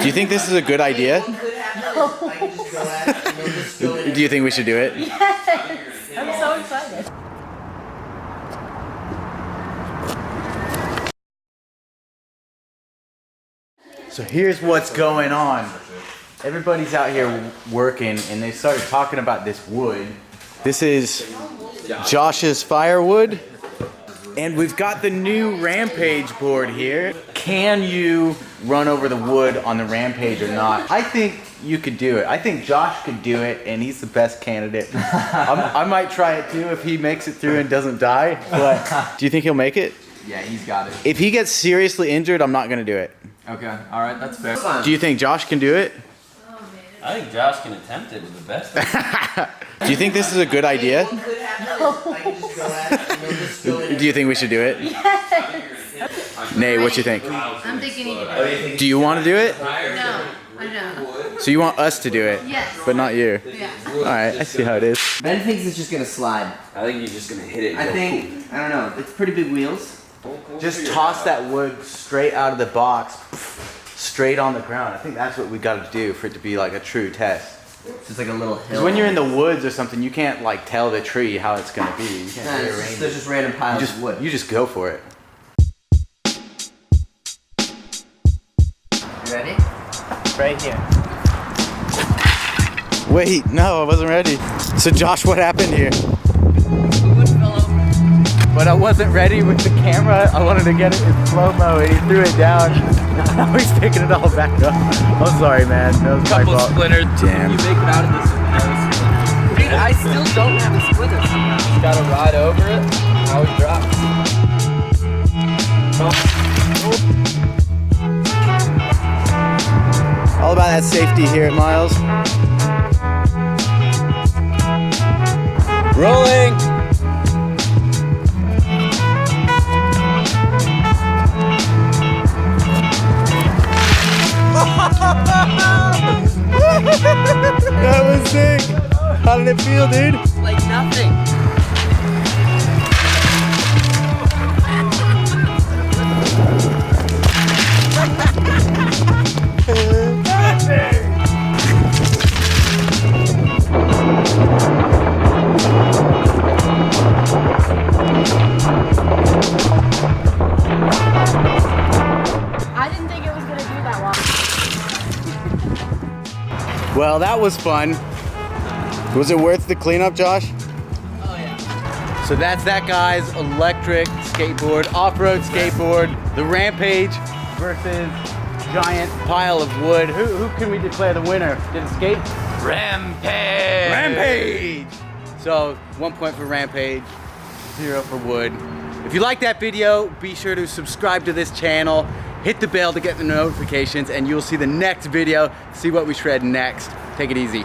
Do you think this is a good idea? Do you think we should do it? Yes! I'm so excited. So here's what's going on. Everybody's out here working and they started talking about this wood. This is Josh's Firewood. And we've got the new Rampage board here. Can you run over the wood on the Rampage or not? I think you could do it. I think Josh could do it and he's the best candidate. I might try it too if he makes it through and doesn't die. But do you think he'll make it? Yeah, he's got it. If he gets seriously injured, I'm not gonna do it. Okay, alright, that's fair. Do you think Josh can do it? I think Josh can attempt it with the best. Do you think this is a good idea? Do you think we should do it? Yes! Nay, what you think? I'm thinking he can. Do you want to do it? No, I don't. So you want us to do it? Yes. But not you? Yeah. Alright, I see how it is. Ben thinks it's just gonna slide. I think he's just gonna hit it. I think, I don't know, it's pretty big wheels. Just toss that wood straight out of the box, straight on the ground. I think that's what we got to do for it to be like a true test. It's just like a little hill. Because when you're in the woods or something, you can't like tell the tree how it's gonna be. You can't rearrange there's just random piles of wood. You just go for it. You ready? Right here. Wait, no, I wasn't ready. So Josh, what happened here? The wood fell over. But I wasn't ready with the camera. I wanted to get it in slow-mo and he threw it down. Now he's taking it all back up. I'm sorry, man. That was my Couple fault. splinters. Damn. You make it out of this. Dude, I still don't have a splitter somehow. Just gotta ride over it. Now it drops. All about that safety here at Miles. Rolling. That was sick. How did it feel, dude? Like nothing. I didn't think it was gonna do that well. Well, that was fun. Was it worth the cleanup, Josh? Oh yeah. So that's that guy's electric skateboard, off-road skateboard, the Rampage versus giant pile of wood. Who can we declare the winner? Did it skate? Rampage! Rampage! So 1 point for Rampage, 0 for wood. If you like that video, be sure to subscribe to this channel, hit the bell to get the notifications, and you'll see the next video, see what we shred next. Take it easy.